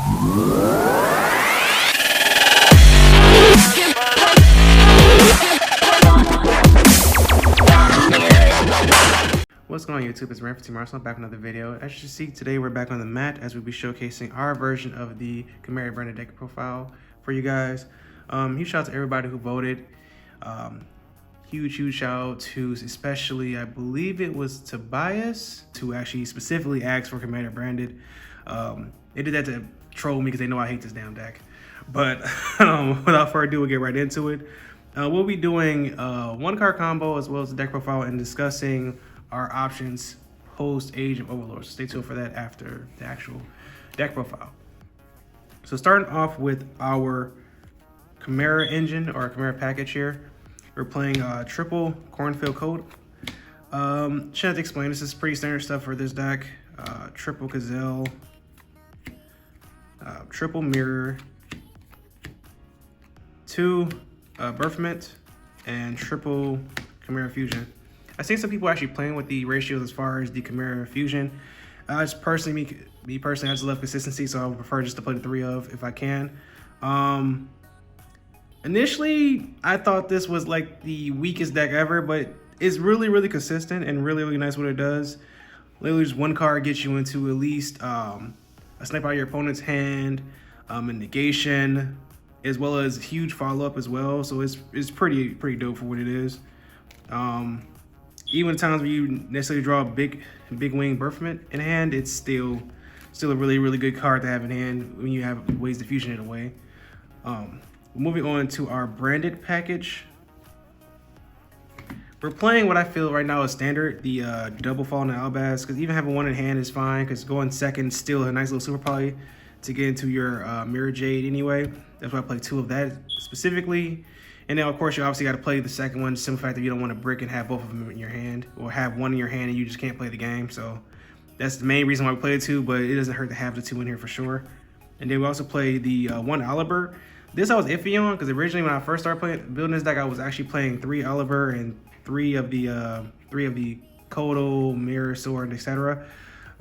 What's going on YouTube? It's Chimera. Back with another video. As you can see, today we're back on the mat as we'll be showcasing our version of the Chimera branded deck profile for you guys. Huge shout out to everybody who voted. Huge shout out to especially, I believe it was Tobias, to actually specifically ask for Chimera branded. They did that to troll me because they know I hate this damn deck. But without further ado, we'll get right into it. We'll be doing one card combo as well as the deck profile and discussing our options post Age of Overlord. So stay tuned for that after the actual deck profile. So starting off with our Chimera engine or Chimera package here, we're playing triple Cornfield Coat. Shouldn't have to explain, this is pretty standard stuff for this deck. Triple Gazelle, triple Mirror, 2 Birth Mint, and triple Chimera Fusion. I've seen some people actually playing with the ratios as far as the Chimera Fusion. Just personally, me personally, I just love consistency, so I would prefer just to play the 3 of if I can. Initially, I thought this was like the weakest deck ever, but it's really consistent and really nice what it does. Literally just one card gets you into at least a snipe out of your opponent's hand, a negation, as well as huge follow-up as well. So it's pretty dope for what it is. Even times where you necessarily draw a big wing Birth Mint in hand, it's still a really good card to have in hand when you have ways to fusion it away. Moving on to our branded package, we're playing what I feel right now is standard, the double Fallen Albaz, because even having one in hand is fine, because going second still a nice little super poly to get into your Mirror Jade anyway. That's why I play 2 of that specifically. And then, of course, you obviously got to play the second one, simple fact that you don't want to brick and have both of them in your hand, or have one in your hand and you just can't play the game. So that's the main reason why we play the 2, but it doesn't hurt to have the 2 in here for sure. And then we also play the 1 Oliver. This I was iffy on, because originally when I first started building this deck, I was actually playing 3 Oliver and 3 of the Kodo, Mirror, Sword, etc.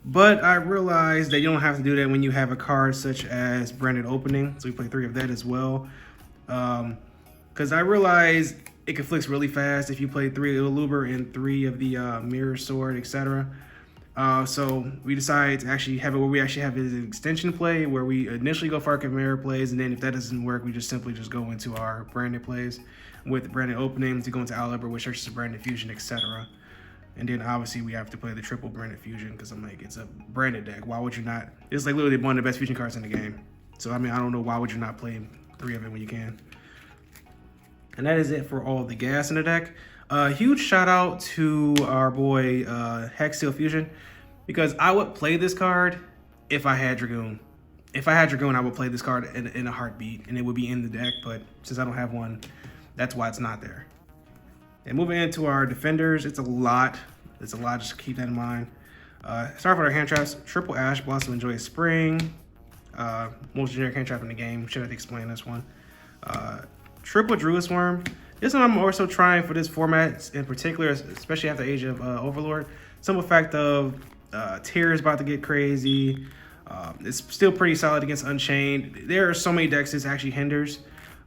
But I realized that you don't have to do that when you have a card such as Branded Opening. So we play 3 of that as well. Because I realized it conflicts really fast if you play 3 Illuber and 3 of the Mirror, Sword, etc. So we decided to actually have it where we actually have an extension play where we initially go for our Chimera plays, and then if that doesn't work, we just simply go into our branded plays with branded opening to go into Oliver, which searches branded fusion, etc. And then obviously we have to play the triple branded fusion because I'm like, it's a branded deck. Why would you not? It's like literally one of the best fusion cards in the game. So I mean, I don't know why would you not play 3 of it when you can. And that is it for all the gas in the deck. Huge shout out to our boy Hexsteel Fusion, because I would play this card if I had Dragoon. If I had Dragoon, I would play this card in a heartbeat, and it would be in the deck, but since I don't have one, that's why it's not there. And moving into our defenders, it's a lot, just keep that in mind. Start with our hand traps, triple Ash Blossom Enjoy Spring, most generic hand trap in the game, should have to explain this one. Triple Druid Swarm. This one I'm also trying for this format in particular, especially after Age of Overlord. Simple fact of Tear is about to get crazy. It's still pretty solid against Unchained. There are so many decks this actually hinders.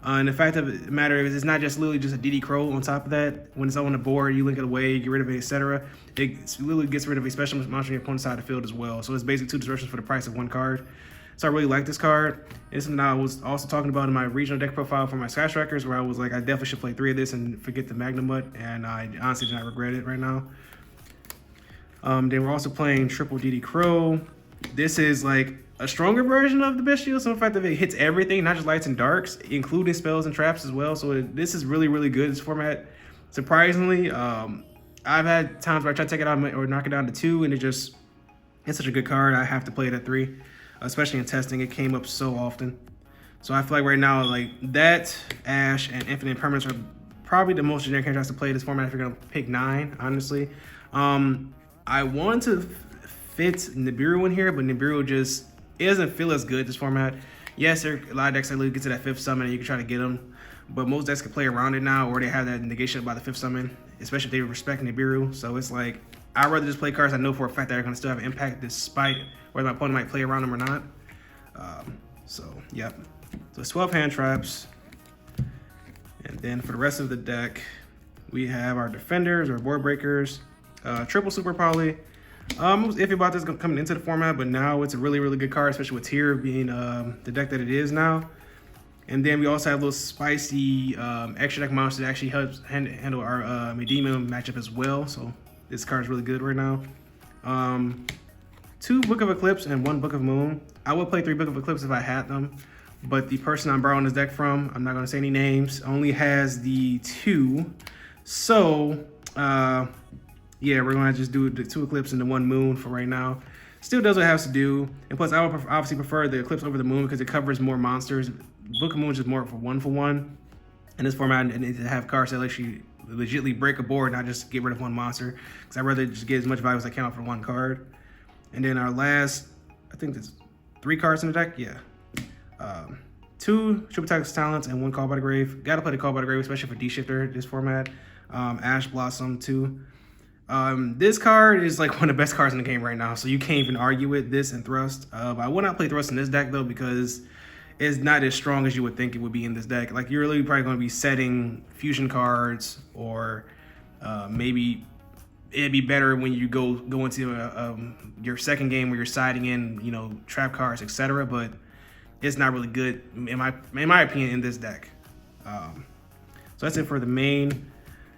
And the fact of the matter is, it's not just literally just a DD Crow on top of that. When it's on the board, you link it away, get rid of it, etc. It literally gets rid of a special monster on your opponent's side of the field as well. So it's basically 2 disruptions for the price of 1 card. So I really like this card. It's something I was also talking about in my regional deck profile for my Sky Strikers, where I was like, I definitely should play 3 of this and forget the Magnum Mutt, and I honestly do not regret it right now. Then we're also playing triple DD Crow. This is like a stronger version of the Bestial, so the fact that it hits everything, not just lights and darks, including spells and traps as well. So this is really good, this format. Surprisingly, I've had times where I try to take it out or knock it down to 2, and it's such a good card, I have to play it at 3. Especially in testing, it came up so often. So I feel like right now, like that, Ash, and Infinite Permanence are probably the most generic characters to play this format if you're gonna pick 9, honestly. I want to fit Nibiru in here, but Nibiru it doesn't feel as good this format. Yes, there are a lot of decks that get to that 5th summon and you can try to get them, but most decks can play around it now, or they have that negation by the 5th summon, especially if they respect Nibiru. So it's like, I'd rather just play cards I know for a fact that are gonna still have an impact despite whether my opponent might play around them or not. So, yep. So it's 12 hand traps. And then for the rest of the deck, we have our defenders or board breakers, triple super poly. I was iffy about this coming into the format, but now it's a really, really good card, especially with Tier being the deck that it is now. And then we also have those spicy extra deck monsters that actually helps handle our Medium matchup as well. So this card is really good right now. 2 Book of Eclipse and 1 Book of Moon. I would play 3 Book of Eclipse if I had them, but the person I'm borrowing this deck from, I'm not going to say any names, only has the 2. So, yeah, we're going to just do the 2 Eclipse and the 1 Moon for right now. Still does what it has to do. And plus, I would obviously prefer the Eclipse over the Moon because it covers more monsters. Book of Moon is just more for one. In this format, I need to have cards that actually legitimately break a board, not just get rid of 1 monster. Because I'd rather just get as much value as I can out for 1 card. And then our last, I think there's 3 cards in the deck. Yeah. 2 Triple Tax Talents and 1 Call by the Grave. Gotta play the Call by the Grave, especially for D-Shifter, this format. Ash Blossom, too. This card is like one of the best cards in the game right now, so you can't even argue with this and Thrust. I would not play Thrust in this deck, though, because it's not as strong as you would think it would be in this deck. Like, you're really probably going to be setting fusion cards, or maybe it'd be better when you go into your second game where you're siding in, you know, trap cards, etc. But it's not really good in my opinion in this deck. So that's it for the main.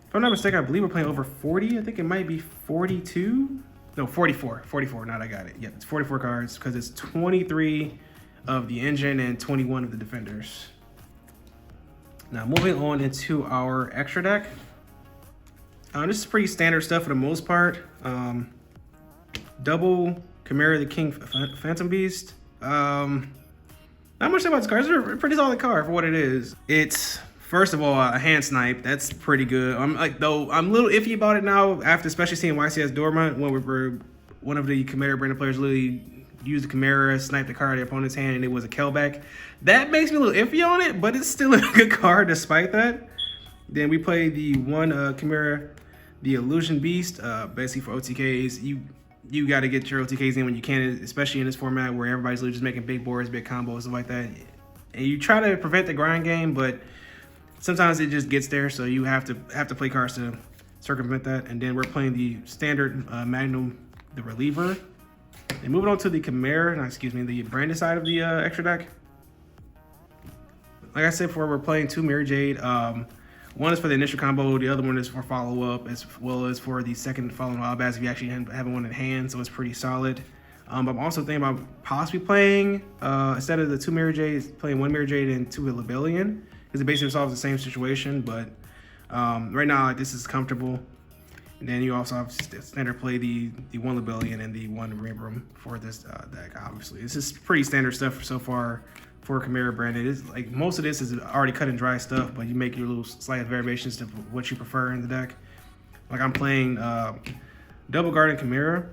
If I'm not mistaken, I believe we're playing over 40. I think it might be 42. No, 44. 44. Now that I got it. Yep, it's 44 cards because it's 23 of the engine and 21 of the defenders. Now moving on into our extra deck. This is pretty standard stuff for the most part. Double Chimera the King Phantom Beast. Not much about this card. It's a pretty solid card for what it is. It's, first of all, a hand snipe. That's pretty good. I'm a little iffy about it now, after especially seeing YCS Dormant, when one of the Chimera branded players literally used the Chimera, sniped the card out of the opponent's hand, and it was a Kellback. That makes me a little iffy on it, but it's still a good card despite that. Then we play the 1 Chimera, the Illusion Beast, basically for OTKs. You got to get your OTKs in when you can, especially in this format where everybody's just making big boards, big combos, stuff like that. And you try to prevent the grind game, but sometimes it just gets there, so you have to play cards to circumvent that. And then we're playing the standard Magnum, the Reliever. And moving on to the Chimera, the branded side of the extra deck. Like I said before, we're playing 2 Mirror Jade. One is for the initial combo, the other one is for follow-up, as well as for the second follow-up Albaz if you actually have one in hand, so it's pretty solid. But I'm also thinking about possibly playing, instead of the 2 Mirror Jades, playing 1 Mirror Jade and 2 Libellion, because it basically solves the same situation, but right now this is comfortable. And then you also have standard play the 1 Libellion and the 1 Rebrum for this deck, obviously. This is pretty standard stuff so far for Chimera branded. It's like most of this is already cut and dry stuff, but you make your little slight variations to what you prefer in the deck. Like I'm playing Double Guardian Chimera.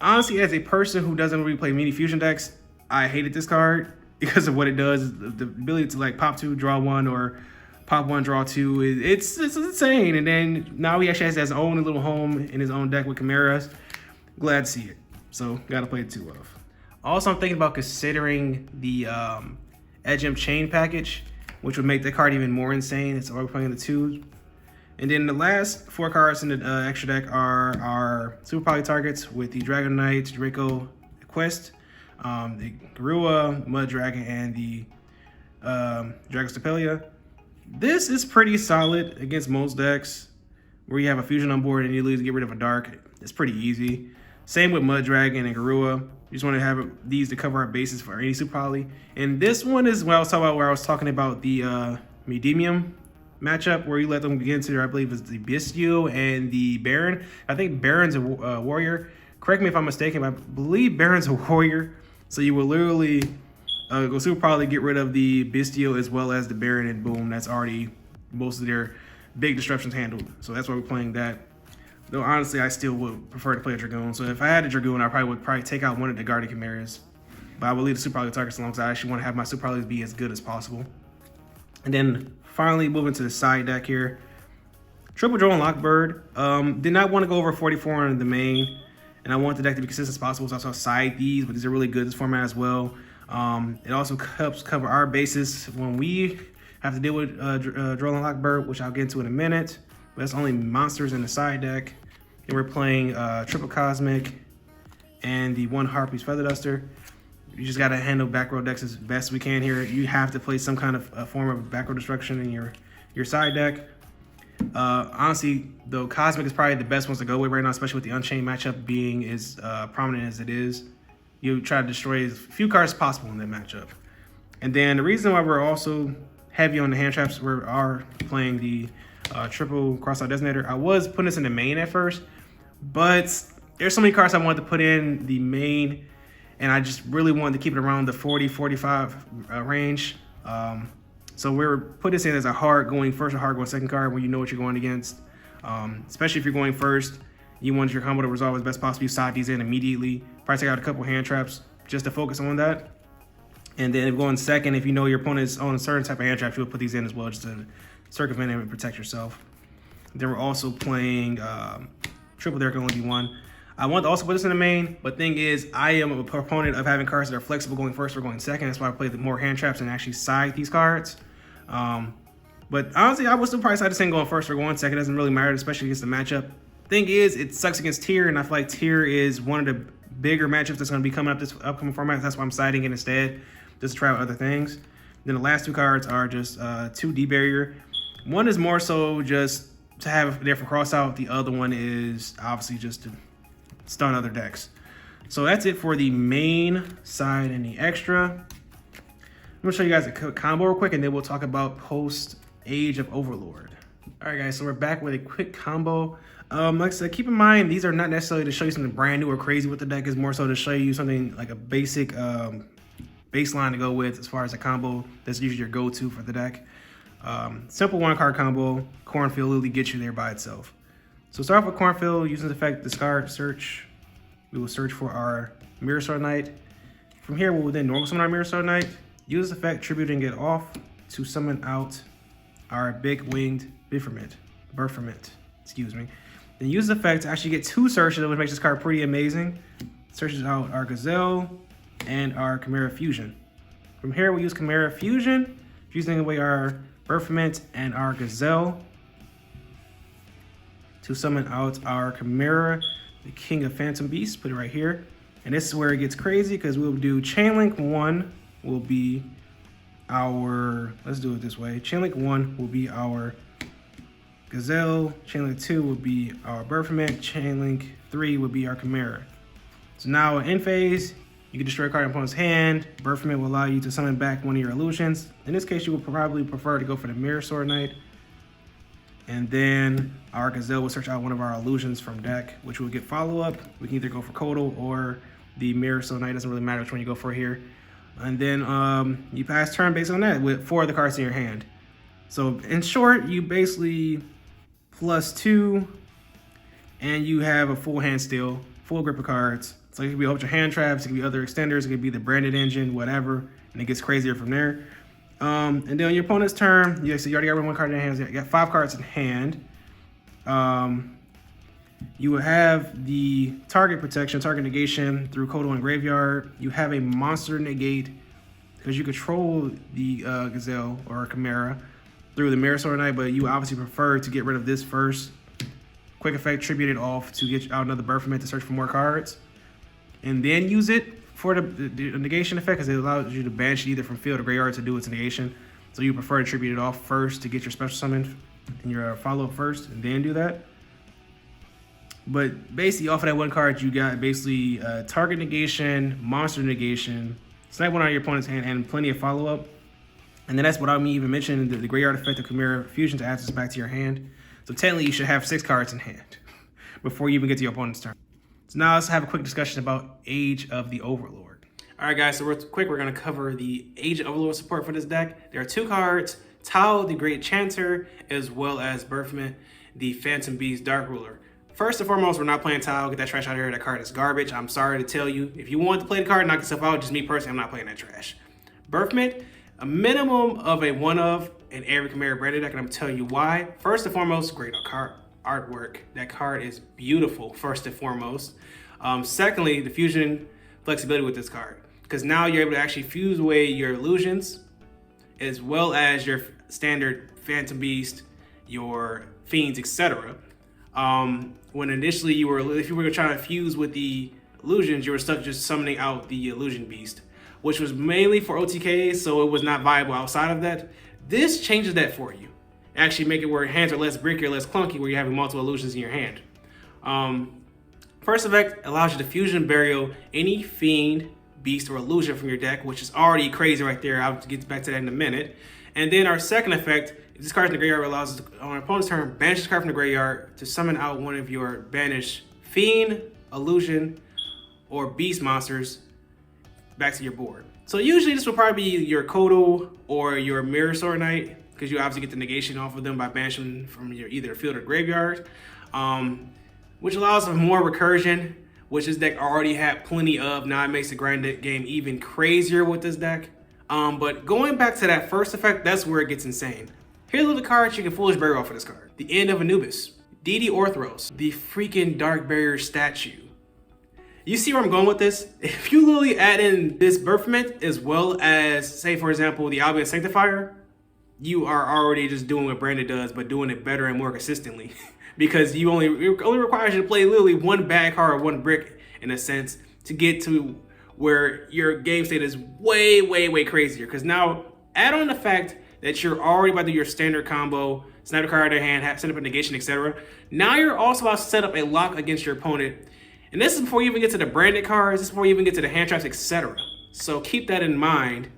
Honestly, as a person who doesn't really play mini fusion decks, I hated this card because of what it does. The ability to like pop 2, draw 1, or pop 1, draw 2. It's insane. And then now he actually has his own little home in his own deck with Chimeras. Glad to see it. So gotta play 2 of. Also, I'm thinking about considering the Edgem Chain package, which would make the card even more insane. So we're playing the 2. And then the last 4 cards in the extra deck are our Super Poly targets with the Dragon Knight, Draco Quest, the Garua, Mud Dragon, and the Dragostapelia. This is pretty solid against most decks where you have a fusion on board and you lose to get rid of a dark. It's pretty easy. Same with Mud Dragon and Garua. You just want to have these to cover our bases for any Super Poly. And this one is what I was talking about, where I was talking about the Medium matchup, where you let them get into, I believe it's the Bistio and the Baron. I think Baron's a warrior. Correct me if I'm mistaken, but I believe Baron's a warrior. So you will literally go Super Poly, get rid of the Bistio as well as the Baron, and boom, that's already most of their big disruptions handled. So that's why we're playing that. Though honestly, I still would prefer to play a Dragoon. So if I had a Dragoon, I would probably take out one of the Guardian Chimeras. But I would leave the Super Poly targets alongside. I actually want to have my Super Polys be as good as possible. And then finally moving to the side deck here. Triple Drone Lockbird. Did not want to go over 44 on the main. and I want the deck to be consistent as possible, so I side these, but these are really good in this format as well. It also helps cover our bases when we have to deal with Drolling Lockbird, which I'll get into in a minute. But that's only monsters in the side deck. And we're playing Triple Cosmic and the 1 Harpy's Feather Duster. You just gotta handle back row decks as best we can here. You have to play some kind of form of back row destruction in your side deck. Honestly, though, Cosmic is probably the best ones to go with right now, especially with the Unchained matchup being as prominent as it is. You try to destroy as few cards as possible in that matchup. And then the reason why we're also heavy on the hand traps, we are playing the triple cross-out designator. I was putting this in the main at first, but there's so many cards I wanted to put in the main, and I just really wanted to keep it around the 40-45 range. So we're putting this in as a hard going first or hard going second card when you know what you're going against. Especially if you're going first, you want your combo to resolve as best possible. You side these in immediately. Probably take out a couple hand traps just to focus on that. And then if you're going second, if you know your opponent's on a certain type of hand traps, you'll put these in as well just to circumvent and protect yourself. Then we're also playing triple. There can only be 1. I want to also put this in the main, but thing is, I am a proponent of having cards that are flexible going first or going second. That's why I play the more hand traps and actually side these cards. But honestly, I would still probably side this thing going first or going second. It doesn't really matter, especially against the matchup. Thing is, it sucks against Tier, and I feel like Tier is one of the bigger matchups that's going to be coming up this upcoming format. That's why I'm siding it instead, just to try out other things. Then the last 2 cards are just 2 D-Barrier. One is more so just to have there for cross out. The other one is obviously just to stun other decks. So that's it for the main side and the extra. I'm gonna show you guys a combo real quick, and then we'll talk about post Age of Overlord. All right, guys, so we're back with a quick combo. Like I said, keep in mind, these are not necessarily to show you something brand new or crazy with the deck. It's more so to show you something like a basic baseline to go with as far as a combo that's usually your go-to for the deck. Simple 1-card combo. Cornfield literally gets you there by itself. So start off with Cornfield, using the effect discard search. We will search for our Mirror Sword Knight. From here, we will then normal summon our Mirror Sword Knight. Use the effect tributing it off to summon out our big winged Berferment, excuse me. Then use the effect to actually get 2 searches, which makes this card pretty amazing. Searches out our Gazelle and our Chimera Fusion. From here, we use Chimera Fusion, fusing away our Berferment and our Gazelle to summon out our Chimera, the King of Phantom Beasts. Put it right here. And this is where it gets crazy, because we'll do Chainlink 1 will be our, let's do it this way. Chainlink 1 will be our Gazelle. Chainlink 2 will be our Berferment. Chainlink 3 will be our Chimera. So now in phase, you can destroy a card in opponent's hand. Berferment will allow you to summon back one of your illusions. In this case, you would probably prefer to go for the Mirror Sword Knight. And then our Gazelle will search out one of our illusions from deck, which will get follow-up. We can either go for Kotal or the Mirror Sword Knight. Doesn't really matter which one you go for here. And then you pass turn based on that with 4 of the cards in your hand. So in short, you basically +2, and you have a full hand still, full grip of cards. So it could be a bunch of hand traps, it could be other extenders, it could be the branded engine, whatever, and it gets crazier from there. And then on your opponent's turn, you already got 1 card in your hand. You got 5 cards in hand. You will have the target protection, target negation through Kotal and Graveyard. You have a monster negate because you control the Gazelle or Chimera through the Mirror Sword Knight, but you obviously prefer to get rid of this first. Quick effect, tribute it off to get out another Berferment to search for more cards. And then use it for the negation effect, because it allows you to banish it either from field or graveyard to do its negation. So you prefer to tribute it off first to get your special summon and your follow-up first, and then do that. But basically, off of that 1 card, you got basically target negation, monster negation, snipe one out of your opponent's hand, and plenty of follow-up. And then that's what I'm even mentioning, the graveyard effect of Chimera Fusion to add this back to your hand. So technically, you should have 6 cards in hand before you even get to your opponent's turn. So now let's have a quick discussion about Age of the Overlord. All right, guys, so real quick, we're going to cover the Age of Overlord support for this deck. There are 2 cards, Tao, the Great Chanter, as well as Berferment, the Phantom Beast Dark Ruler. First and foremost, we're not playing Tao. Get that trash out of here. That card is garbage. I'm sorry to tell you. If you want to play the card, knock yourself out. Just me personally, I'm not playing that trash. Berferment, a minimum of a 1-of in every Chimera branded deck, and I'm telling you why. First and foremost, great card artwork. That card is beautiful, first and foremost. Secondly, the fusion flexibility with this card, because now you're able to actually fuse away your illusions as well as your standard Phantom Beast, your Fiends, etc. When initially if you were trying to fuse with the illusions, you were stuck just summoning out the Illusion Beast, which was mainly for OTKs, so it was not viable outside of that. This changes that for you. Actually make it where hands are less bricky or less clunky, where you're having multiple illusions in your hand. First effect allows you to fusion burial any Fiend, Beast, or illusion from your deck, which is already crazy right there. I'll get back to that in a minute. And then our second effect, if this card in the graveyard allows us to, on an opponent's turn, banish this card from the graveyard to summon out one of your banished Fiend, illusion, or Beast monsters back to your board. So usually this will probably be your Kodo or your Mirror Sword Knight, because you obviously get the negation off of them by banishing from your either field or graveyard, which allows for more recursion, which this deck already had plenty of. Now it makes the grind game even crazier with this deck. But going back to that first effect, that's where it gets insane. Here's a little card you can Foolish Burial off of this card. The End of Anubis. DD Orthros, the freaking Dark Barrier statue. You see where I'm going with this? If you literally add in this Birthment as well as, say for example, the Albion Sanctifier, you are already just doing what Brandon does, but doing it better and more consistently. Because it only requires you to play literally one bad card or one brick, in a sense, to get to where your game state is way, way, way crazier. Because now, add on the fact that you're already about to do your standard combo, snap a card out of your hand, set up a negation, etc. Now you're also about to set up a lock against your opponent. And this is before you even get to the branded cards, this is before you even get to the hand traps, etc. So keep that in mind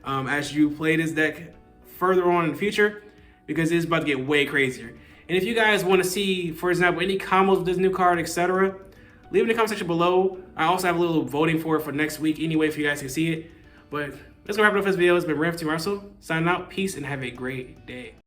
as you play this deck further on in the future, because it's about to get way crazier. And if you guys want to see, for example, any combos with this new card, etc., leave in the comment section below. I also have a little voting for it for next week anyway, for you guys to see it. But let's go wrap it up for this video. It's been Team Russell signing out. Peace and have a great day.